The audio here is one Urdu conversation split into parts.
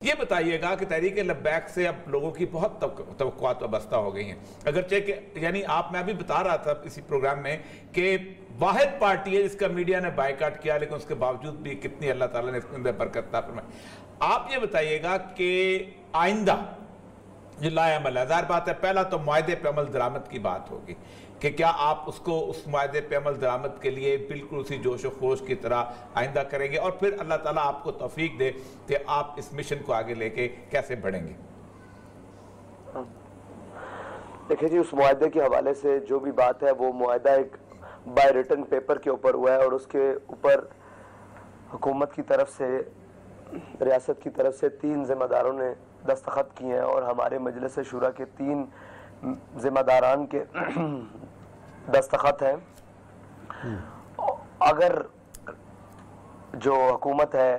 یہ بتائیے گا کہ تحریک لبیک سے اب لوگوں کی بہت توقعات وابستہ ہو گئی ہیں، اگرچہ کہ یعنی میں ابھی بتا رہا تھا اسی پروگرام میں کہ واحد پارٹی ہے جس کا میڈیا نے بائیکاٹ کیا، لیکن اس کے باوجود بھی کتنی اللہ تعالیٰ نے اس کے اندر برکت عطا فرمائی۔ آپ یہ بتائیے گا کہ آئندہ جو لائے عمل ہے، ظاہر بات ہے پہلا تو معاہدے پہ عمل درآمد کی بات ہوگی کہ کیا آپ اس کو اس معاہدے پہ عمل درآمد کے لیے بالکل اسی جوش و خروش کی طرح آئندہ کریں گے، اور پھر اللہ تعالیٰ آپ کو توفیق دے کہ آپ اس مشن کو آگے لے کے کیسے بڑھیں گے؟ دیکھیں جی، اس معاہدے کے حوالے سے جو بھی بات ہے وہ معاہدہ ایک بائی ریٹن پیپر کے اوپر ہوا ہے، اور اس کے اوپر حکومت کی طرف سے، ریاست کی طرف سے 3 ذمہ داروں نے دستخط کیے ہیں، اور ہمارے مجلس شورا کے 3 ذمہ داران کے دستخط ہیں۔ اگر جو حکومت ہے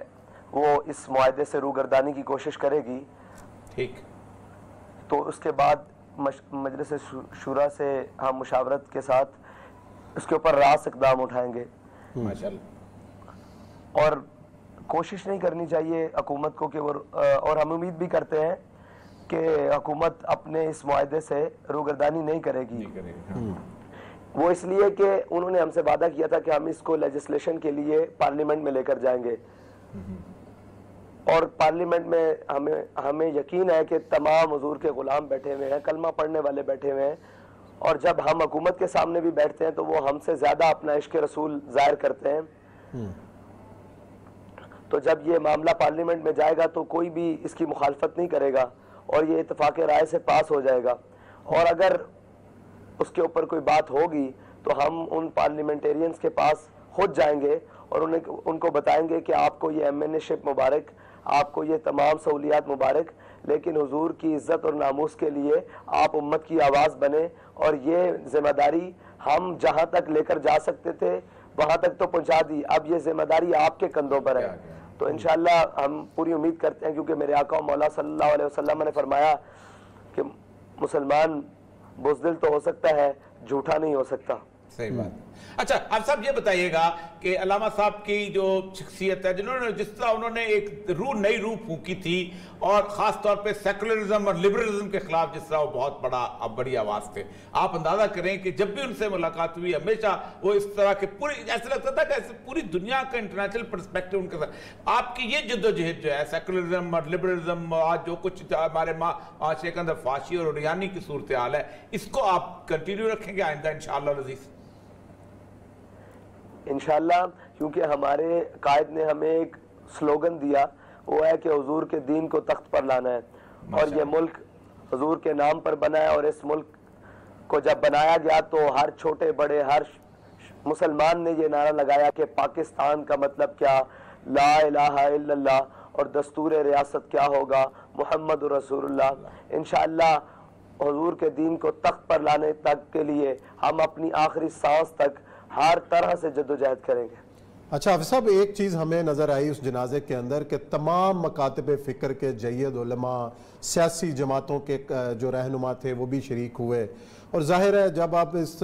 وہ اس معاہدے سے روگردانی کی کوشش کرے گی ٹھیک، تو اس کے بعد مجلس شورا سے ہم مشاورت کے ساتھ اس کے اوپر راست اقدام اٹھائیں گے، اور کوشش نہیں کرنی چاہیے حکومت کو کہ وہ، اور ہم امید بھی کرتے ہیں کہ حکومت اپنے اس معاہدے سے روگردانی نہیں کرے گی۔ وہ اس لیے کہ انہوں نے ہم سے وعدہ کیا تھا کہ ہم اس کو لیجسلیشن کے لیے پارلیمنٹ میں لے کر جائیں گے، اور پارلیمنٹ میں ہمیں یقین ہے کہ تمام حضور کے غلام بیٹھے ہوئے ہیں، کلمہ پڑھنے والے بیٹھے ہوئے ہیں، اور جب ہم حکومت کے سامنے بھی بیٹھتے ہیں تو وہ ہم سے زیادہ اپنا عشق رسول ظاہر کرتے ہیں۔ تو جب یہ معاملہ پارلیمنٹ میں جائے گا تو کوئی بھی اس کی مخالفت نہیں کرے گا، اور یہ اتفاق رائے سے پاس ہو جائے گا، اور اگر اس کے اوپر کوئی بات ہوگی تو ہم ان پارلیمنٹیرینز کے پاس خود جائیں گے اور ان کو بتائیں گے کہ آپ کو یہ MNA شپ مبارک، آپ کو یہ تمام سہولیات مبارک، لیکن حضور کی عزت اور ناموس کے لیے آپ امت کی آواز بنیں، اور یہ ذمہ داری ہم جہاں تک لے کر جا سکتے تھے وہاں تک تو پہنچا دی، اب یہ ذمہ داری آپ کے کندھوں پر ہے۔ تو انشاءاللہ ہم پوری امید کرتے ہیں، کیونکہ میرے آقا و مولا صلی اللہ علیہ وسلم نے فرمایا کہ مسلمان بزدل تو ہو سکتا ہے، جھوٹا نہیں ہو سکتا۔ صحیح بات۔ اچھا آپ صاحب یہ بتائیے گا کہ علامہ صاحب کی جو شخصیت ہے، جنہوں نے جس طرح انہوں نے ایک نئی روح پھونکی تھی، اور خاص طور پہ سیکولرزم اور لبرلزم کے خلاف جس طرح وہ بہت بڑی آواز تھے، آپ اندازہ کریں کہ جب بھی ان سے ملاقات ہوئی ہمیشہ وہ اس طرح کے ایسا لگتا تھا کہ پوری دنیا کا انٹرنیشنل پرسپیکٹو ان کے ساتھ۔ آپ کی یہ جد و جہد جو ہے سیکولرزم اور لبرلزم، آج جو کچھ ہمارے معاشرے کے اندر فحاشی اور عریانی کی صورتحال ہے، اس کو آپ کنٹینیو رکھیں گے آئندہ انشاءاللہ العزیز؟ انشاءاللہ، کیونکہ ہمارے قائد نے ہمیں ایک سلوگن دیا، وہ ہے کہ حضور کے دین کو تخت پر لانا ہے، اور یہ ملک حضور کے نام پر بنا ہے، اور اس ملک کو جب بنایا گیا تو ہر چھوٹے بڑے ہر مسلمان نے یہ نعرہ لگایا کہ پاکستان کا مطلب کیا، لا الہ الا اللہ، اور دستور ریاست کیا ہوگا، محمد رسول اللہ۔ انشاءاللہ حضور کے دین کو تخت پر لانے تک کے لیے ہم اپنی آخری سانس تک ہر طرح سے جدوجہد کریں گے۔ اچھا حافظ صاحب، ایک چیز ہمیں نظر آئی اس جنازے کے اندر کہ تمام مکاتب فکر کے جید علماء، سیاسی جماعتوں کے جو رہنما تھے وہ بھی شریک ہوئے، اور ظاہر ہے جب آپ اس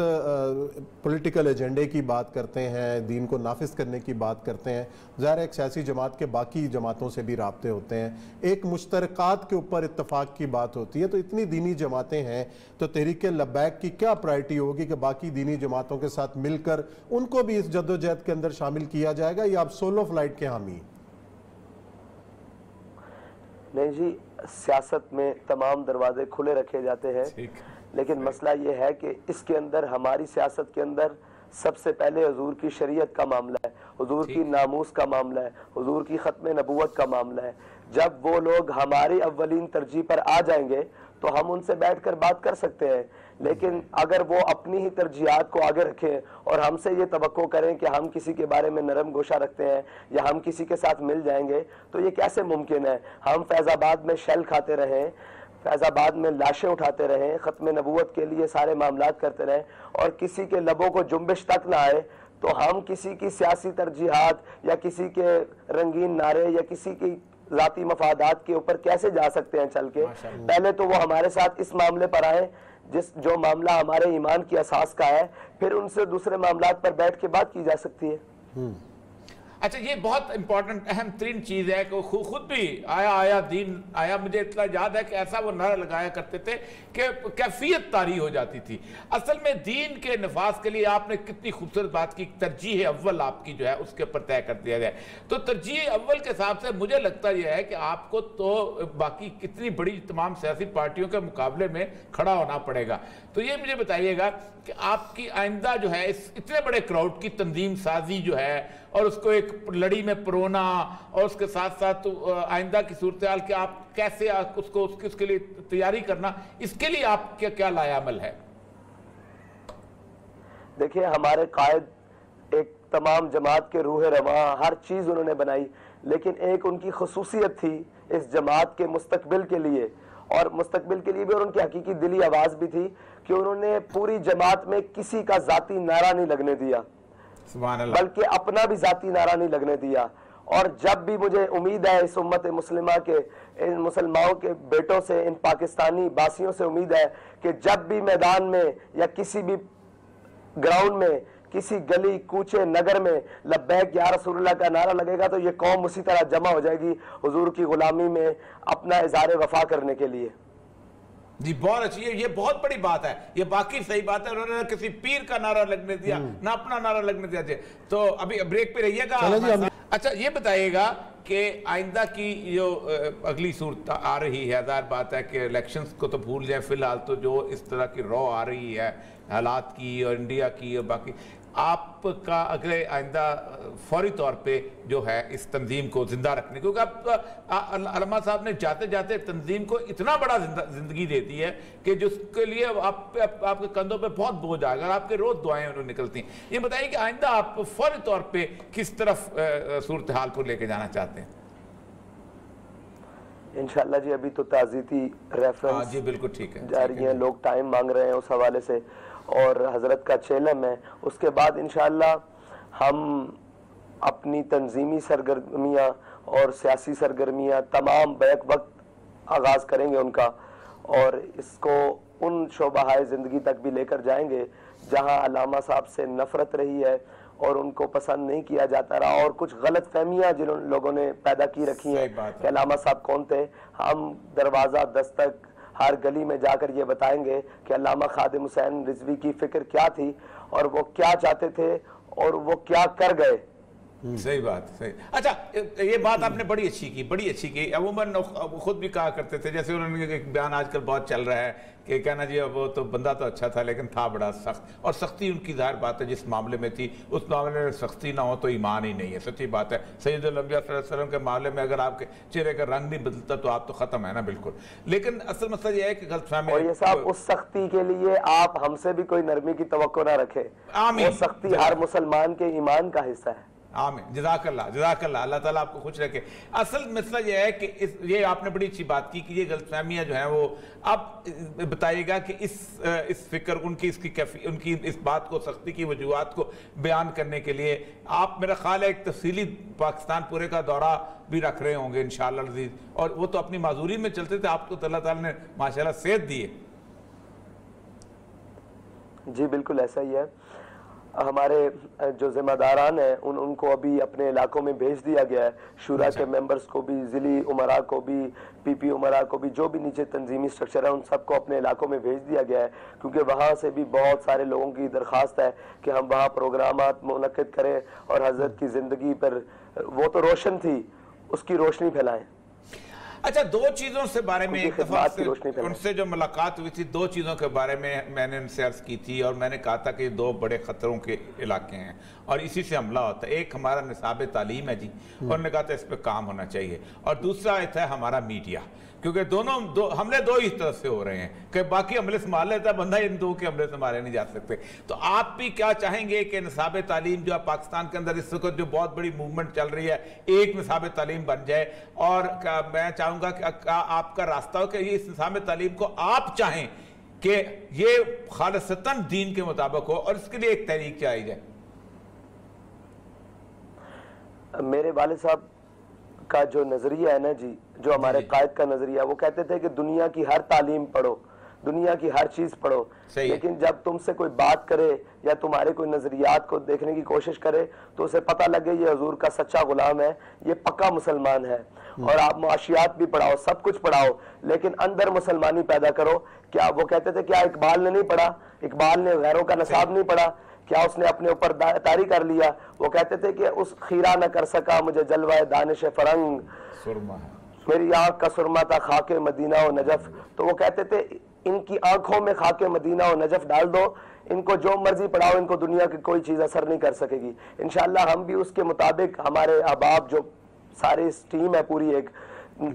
پولیٹیکل ایجنڈے کی بات کرتے ہیں، دین کو نافذ کرنے کی بات کرتے ہیں، ظاہر ہے ایک سیاسی جماعت کے باقی جماعتوں سے بھی رابطے ہوتے ہیں، ایک مشترکات کے اوپر اتفاق کی بات ہوتی ہے۔ تو اتنی دینی جماعتیں ہیں تو تحریک لبیک کی کیا پرائرٹی ہوگی کہ باقی دینی جماعتوں کے ساتھ مل کر ان کو بھی اس جد و جہد کے اندر شامل کیا جائے گا، یا آپ سولو فلائٹ کے حامی؟ نہیں جی، سیاست میں تمام دروازے کھلے رکھے جاتے ہیں، لیکن مسئلہ یہ ہے کہ اس کے اندر، ہماری سیاست کے اندر سب سے پہلے حضور کی شریعت کا معاملہ ہے، حضور کی ناموس کا معاملہ ہے، حضور کی ختم نبوت کا معاملہ ہے۔ جب وہ لوگ ہماری اولین ترجیح پر آ جائیں گے تو ہم ان سے بیٹھ کر بات کر سکتے ہیں، لیکن اگر وہ اپنی ہی ترجیحات کو آگے رکھیں اور ہم سے یہ توقع کریں کہ ہم کسی کے بارے میں نرم گوشہ رکھتے ہیں یا ہم کسی کے ساتھ مل جائیں گے، تو یہ کیسے ممکن ہے؟ ہم فیض آباد میں شیل کھاتے رہیں، فیض آباد میں لاشیں اٹھاتے رہیں، ختم نبوت کے لیے سارے معاملات کرتے رہیں، اور کسی کے لبوں کو جنبش تک نہ آئے، تو ہم کسی کی سیاسی ترجیحات یا کسی کے رنگین نعرے یا کسی کی ذاتی مفادات کے اوپر کیسے جا سکتے ہیں چل کے؟ پہلے تو وہ ہمارے ساتھ اس معاملے پر آئیں جو معاملہ ہمارے ایمان کی اساس کا ہے، پھر ان سے دوسرے معاملات پر بیٹھ کے بات کی جا سکتی ہے۔ اچھا یہ بہت امپورٹنٹ اہم ترین چیز ہے کہ خود بھی آیا دین آیا. مجھے اطلاع یاد ہے کہ ایسا وہ نعرہ لگایا کرتے تھے کہ کیفیت طاری ہو جاتی تھی. اصل میں دین کے نفاذ کے لیے آپ نے کتنی خوبصورت بات کی, ترجیح اول آپ کی جو ہے اس کے اوپر طے کر دیا جائے. تو ترجیح اول کے حساب سے مجھے لگتا یہ ہے کہ آپ کو تو باقی کتنی بڑی تمام سیاسی پارٹیوں کے مقابلے میں کھڑا ہونا پڑے گا. تو یہ مجھے بتائیے گا کہ آپ کی آئندہ جو ہے اس اتنے بڑے کراؤڈ کی تنظیم سازی جو ہے اور اس کو ایک لڑی میں پرونا اور اس کے ساتھ ساتھ آئندہ کی صورتحال کہ آپ کیسے اس کے لیے تیاری کرنا, اس کے لیے آپ کیا لائے عمل ہے؟ دیکھیں ہمارے قائد ایک تمام جماعت کے روح رواں ہر چیز انہوں نے بنائی, لیکن ایک ان کی خصوصیت تھی اس جماعت کے مستقبل کے لیے, اور مستقبل کے لیے بھی, اور ان کی حقیقی دلی آواز بھی تھی کہ انہوں نے پوری جماعت میں کسی کا ذاتی نعرہ نہیں لگنے دیا, بلکہ اپنا بھی ذاتی نعرہ نہیں لگنے دیا. اور جب بھی مجھے امید ہے اس امت مسلمہ کے, ان مسلمانوں کے بیٹوں سے, ان پاکستانی باسیوں سے امید ہے کہ جب بھی میدان میں یا کسی بھی گراؤنڈ میں, کسی گلی کوچے نگر میں لبیک یا رسول اللہ کا نعرہ لگے گا تو یہ قوم اسی طرح جمع ہو جائے گی حضور کی غلامی میں اپنا اظہار وفا کرنے کے لیے. جی بہت اچھی ہے, یہ بہت بڑی بات ہے, یہ باقی صحیح بات ہے. انہوں نے کسی پیر کا نعرہ لگنے دیا, نہ اپنا نعرہ لگنے دیا. تو ابھی بریک پہ رہیے گا. اچھا یہ بتائیے گا کہ آئندہ کی جو اگلی صورت آ رہی ہے, ظاہر بات ہے کہ الیکشنز کو تو بھول جائیں, فی الحال تو جو اس طرح کی رو آ رہی ہے حالات کی اور انڈیا کی اور باقی, آپ کا اگلے آئندہ فوری طور پہ جو ہے اس تنظیم کو زندہ رکھنے, کیونکہ اب علامہ صاحب نے جاتے جاتے تنظیم کو اتنا بڑا زندگی دے دی ہے کہ جس کے لیے آپ کے کندھوں پہ بہت بوجھ آئے گا, آپ کے روز دعائیں انہوں نکلتی ہیں. یہ بتائیے کہ آئندہ آپ فوری طور پہ کس طرف صورتحال کو لے کے جانا چاہتے ہیں؟ انشاءاللہ جی ابھی تو تعزیتی ریفرنس جی بالکل ٹھیک ہے جاری ہیں, لوگ ٹائم مانگ رہے ہیں اس حوالے سے, اور حضرت کا چیلم ہے. اس کے بعد انشاءاللہ ہم اپنی تنظیمی سرگرمیاں اور سیاسی سرگرمیاں تمام بیک وقت آغاز کریں گے ان کا, اور اس کو ان شعبہ زندگی تک بھی لے کر جائیں گے جہاں علامہ صاحب سے نفرت رہی ہے اور ان کو پسند نہیں کیا جاتا رہا, اور کچھ غلط فہمیاں جن لوگوں نے پیدا کی رکھی ہیں کہ علامہ صاحب کون تھے. ہم دروازہ دستک ہر گلی میں جا کر یہ بتائیں گے کہ علامہ خادم حسین رضوی کی فکر کیا تھی اور وہ کیا چاہتے تھے اور وہ کیا کر گئے. صحیح بات, صحیح. اچھا یہ بات آپ نے بڑی اچھی کی. عموماً خود بھی کہا کرتے تھے, جیسے انہوں نے ایک بیان آج کل بہت چل رہا ہے کہ کہنا جی وہ تو بندہ تو اچھا تھا لیکن تھا بڑا سخت, اور سختی ان کی ظاہر بات ہے جس معاملے میں تھی اس معاملے میں سختی نہ ہو تو ایمان ہی نہیں ہے. سچی بات ہے, سید الانبیاء صلی اللہ علیہ وسلم کے معاملے میں اگر آپ کے چہرے کا رنگ نہیں بدلتا تو آپ تو ختم ہے نا بالکل. لیکن اصل مسئلہ یہ ہے کہ غلط فہمی, اور یہ صاحب اس سختی کے لیے آپ ہم سے بھی کوئی نرمی کی توقع نہ رکھے, وہ سختی ہر مسلمان کے ایمان کا حصہ ہے. آمین, جزاک اللہ, اللہ تعالیٰ آپ کو خوش رکھے. اصل مسئلہ یہ ہے کہ یہ آپ نے بڑی اچھی بات کی کہ یہ غلط فہمیاں جو ہیں وہ, آپ بتائیے گا کہ اس فکر ان کی اس بات کو, سختی کی وجوہات کو بیان کرنے کے لیے آپ میرا خیال ہے ایک تفصیلی پاکستان پورے کا دورہ بھی رکھ رہے ہوں گے انشاءاللہ العزیز, اور وہ تو اپنی معذوری میں چلتے تھے, آپ کو اللہ تعالیٰ نے ماشاءاللہ صحت دی ہے. جی بالکل ایسا ہی ہے. ہمارے جو ذمہ داران ہیں ان کو ابھی اپنے علاقوں میں بھیج دیا گیا ہے, شورا کے ممبرز کو بھی, ضلعی امراء کو بھی, پی پی امراء کو بھی, جو بھی نیچے تنظیمی سٹرکچر ہے ان سب کو اپنے علاقوں میں بھیج دیا گیا ہے, کیونکہ وہاں سے بھی بہت سارے لوگوں کی درخواست ہے کہ ہم وہاں پروگرامات منعقد کریں اور حضرت کی زندگی پر وہ تو روشن تھی اس کی روشنی پھیلائیں. اچھا دو چیزوں سے بارے میں اتفاق سے ان سے جو ملاقات ہوئی تھی, دو چیزوں کے بارے میں نے ان سے عرض کی تھی اور میں نے کہا تھا کہ یہ دو بڑے خطروں کے علاقے ہیں اور اسی سے حملہ ہوتا ہے. ایک ہمارا نصاب تعلیم ہے جی, انہوں نے کہا تھا اس پہ کام ہونا چاہیے, اور دوسرا ہے ہمارا میڈیا, کیونکہ دونوں حملے دو ہی طرف سے ہو رہے ہیں کہ باقی حملے سنبھال لیتا ہے بندہ, ان دو کے حملے سنبھالے نہیں جا سکتے. تو آپ بھی کیا چاہیں گے کہ نصاب تعلیم جو پاکستان کے اندر اس وقت جو بہت بڑی موومنٹ چل رہی ہے ایک نصاب تعلیم بن جائے, اور میں چاہوں گا کہ آپ کا راستہ ہو کہ اس نصاب تعلیم کو آپ چاہیں کہ یہ خالصتاً دین کے مطابق ہو اور اس کے لیے ایک تحریک چلائی جائے؟ میرے والد صاحب کا جو نظریہ ہے نا جی, جو ہمارے قائد کا نظریہ, وہ کہتے تھے کہ دنیا کی ہر تعلیم پڑھو, دنیا کی ہر چیز پڑھو، لیکن جب تم سے کوئی بات کرے یا تمہارے کوئی نظریات کو دیکھنے کی کوشش کرے تو اسے پتہ لگے یہ حضور کا سچا غلام ہے، یہ پکا مسلمان ہے. اور آپ معاشیات بھی پڑھاؤ، سب کچھ پڑھاؤ، لیکن اندر مسلمانی پیدا کرو. کیا وہ کہتے تھے کیا اقبال نے نہیں پڑھا؟ اقبال نے غیروں کا نصاب نہیں پڑھا؟ کیا اس نے اپنے اوپر طاری کر لیا؟ وہ کہتے تھے کہ اس خیرہ نہ کر سکا مجھے جلوہ دانش فرنگ، میری آنکھ کا سرما تھا خاک مدینہ و نجف. تو وہ کہتے تھے ان کی آنکھوں میں خاک مدینہ و نجف ڈال دو، ان کو جو مرضی پڑھاؤ، ان کو دنیا کی کوئی چیز اثر نہیں کر سکے گی. انشاءاللہ ہم بھی اس کے مطابق، ہمارے احباب جو سارے اس ٹیم ہے پوری ایک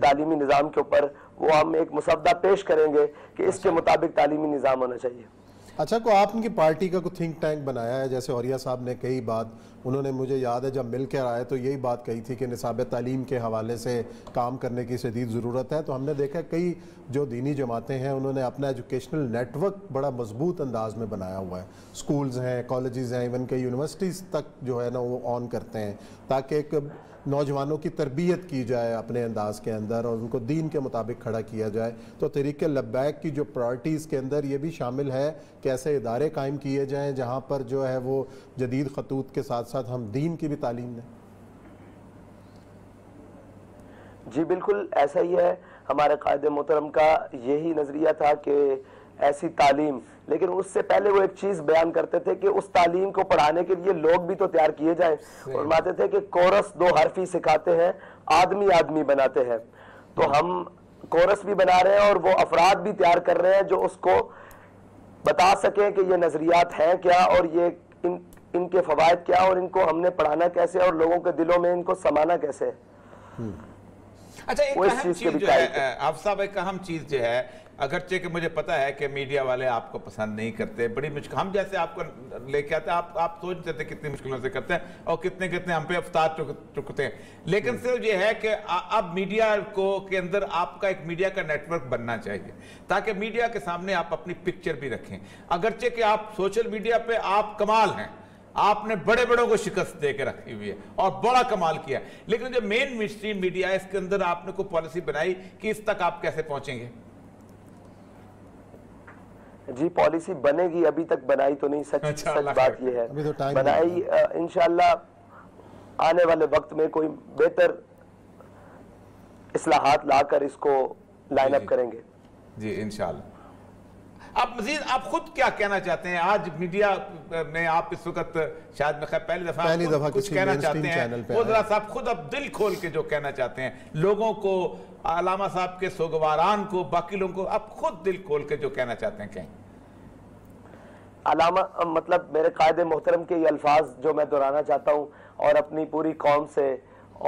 تعلیمی نظام کے اوپر، وہ ہم ایک مسودہ پیش کریں گے کہ اس کے مطابق تعلیمی نظام ہونا چاہیے. اچھا، کو آپ ان کی پارٹی کا کوئی تھنک ٹینک بنایا ہے؟ جیسے اوریہ صاحب نے کئی بات، انہوں نے مجھے یاد ہے جب مل کر آئے تو یہی بات کہی تھی کہ نصاب تعلیم کے حوالے سے کام کرنے کی شدید ضرورت ہے. تو ہم نے دیکھا کئی جو دینی جماعتیں ہیں انہوں نے اپنا ایجوکیشنل نیٹ ورک بڑا مضبوط انداز میں بنایا ہوا ہے. سکولز ہیں، کالجز ہیں، ایون کئی یونیورسٹیز تک جو ہے نا وہ آن کرتے ہیں تاکہ ایک نوجوانوں کی تربیت کی جائے اپنے انداز کے اندر اور ان کو دین کے مطابق کھڑا کیا جائے. تو تحریک لبیک کی جو پرائرٹیز کے اندر یہ بھی شامل ہے کہ ایسے ادارے قائم کیے جائیں جہاں پر جو ہے وہ جدید خطوط کے ساتھ ساتھ ہم دین کی بھی تعلیم دیں. جی بالکل ایسا ہی ہے. ہمارے قائد محترم کا یہی نظریہ تھا کہ ایسی تعلیم، لیکن اس سے پہلے وہ ایک چیز بیان کرتے تھے کہ اس تعلیم کو پڑھانے کے لیے لوگ بھی تو تیار کیے جائیں. فرماتے تھے کہ کورس 2 حرفی سکھاتے ہیں، آدمی آدمی بناتے ہیں. تو ہم کورس بھی بنا رہے ہیں اور وہ افراد بھی تیار کر رہے ہیں جو اس کو بتا سکیں کہ یہ نظریات ہیں کیا اور یہ ان کے فوائد کیا اور ان کو ہم نے پڑھانا کیسے اور لوگوں کے دلوں میں ان کو سمانا کیسے. اچھا، ایک اہم چیز جو ہے آپ صاحب، ایک اہم چیز جو ہے، اگرچہ کہ مجھے پتا ہے کہ میڈیا والے آپ کو پسند نہیں کرتے، بڑی مشکل، ہم جیسے آپ کو لے کے آتے ہیں، آپ سوچ سکتے کتنی مشکلوں سے کرتے ہیں اور کتنے ہم پہ افطار چکتے ہیں. لیکن صرف یہ ہے کہ اب میڈیا کے اندر آپ کا ایک میڈیا کا نیٹ ورک بننا چاہیے تاکہ میڈیا کے سامنے آپ اپنی پکچر بھی رکھیں. اگرچہ کہ آپ سوشل میڈیا پہ آپ کمال ہیں، آپ نے بڑے بڑوں کو شکست دے کے رکھی ہوئی ہے اور بڑا کمال کیا، لیکن جو مین میڈیا ہے اس کے اندر آپ نے کوئی پالیسی بنائی کہ اس تک آپ کیسے پہنچیں گے؟ جی پالیسی بنے گی، ابھی تک بنائی تو نہیں. سچ بات یہ ہے بنائی انشاءاللہ آنے والے وقت میں کوئی بہتر اصلاحات لا کر اس کو لائن اپ کریں گے. جی انشاءاللہ. آپ مزید آپ خود کیا کہنا چاہتے ہیں؟ آج میڈیا میں آپ اس وقت شاید میں خیر پہلی دفعہ کچھ کہنا چاہتے ہیں، وہ ذرا صاحب خود اب دل کھول کے جو کہنا چاہتے ہیں لوگوں کو، علامہ صاحب کے سوگواران کو، باقی لوگوں کو، آپ خود دل کھول کے جو کہنا چاہتے ہیں کہیں. علامہ مطلب میرے قائد محترم کے یہ الفاظ جو میں دہرانا چاہتا ہوں اور اپنی پوری قوم سے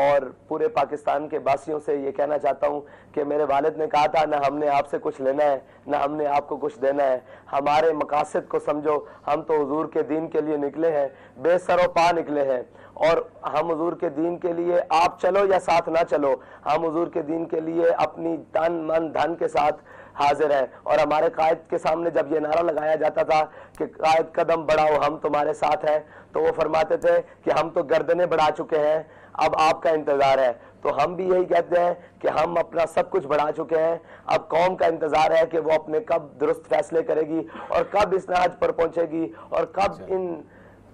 اور پورے پاکستان کے باسیوں سے یہ کہنا چاہتا ہوں کہ میرے والد نے کہا تھا نہ ہم نے آپ سے کچھ لینا ہے نہ ہم نے آپ کو کچھ دینا ہے. ہمارے مقاصد کو سمجھو، ہم تو حضور کے دین کے لیے نکلے ہیں، بے سر و پا نکلے ہیں، اور ہم حضور کے دین کے لیے آپ چلو یا ساتھ نہ چلو، ہم حضور کے دین کے لیے اپنی تن من دھن کے ساتھ حاضر ہے. اور ہمارے قائد کے سامنے جب یہ نعرہ لگایا جاتا تھا کہ قائد قدم بڑھاؤ ہم تمہارے ساتھ ہیں، تو وہ فرماتے تھے کہ ہم تو گردنیں بڑھا چکے ہیں، اب آپ کا انتظار ہے. تو ہم بھی یہی کہتے ہیں کہ ہم اپنا سب کچھ بڑھا چکے ہیں، اب قوم کا انتظار ہے کہ وہ اپنے کب درست فیصلے کرے گی اور کب اس نہج پر پہنچے گی اور کب ان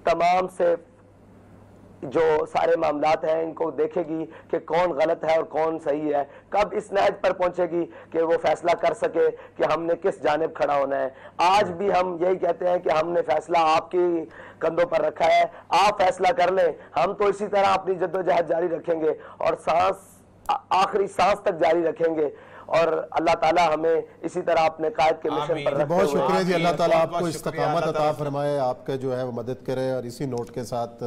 تمام سے جو سارے معاملات ہیں ان کو دیکھے گی کہ کون غلط ہے اور کون صحیح ہے، کب اس نہج پر پہنچے گی کہ وہ فیصلہ کر سکے کہ ہم نے کس جانب کھڑا ہونا ہے. آج بھی ہم یہی کہتے ہیں کہ ہم نے فیصلہ آپ کی کندھوں پر رکھا ہے، آپ فیصلہ کر لیں، ہم تو اسی طرح اپنی جدوجہد جاری رکھیں گے اور آخری سانس تک جاری رکھیں گے، اور اللہ تعالیٰ ہمیں اسی طرح اپنے قائد کے مشن پر رکھتے ہوئے. بہت شکریہ جی، اللہ تعالیٰ آپ کو استقامت عطا فرمائے، آپ کا جو ہے وہ مدد کرے. اور اسی نوٹ کے ساتھ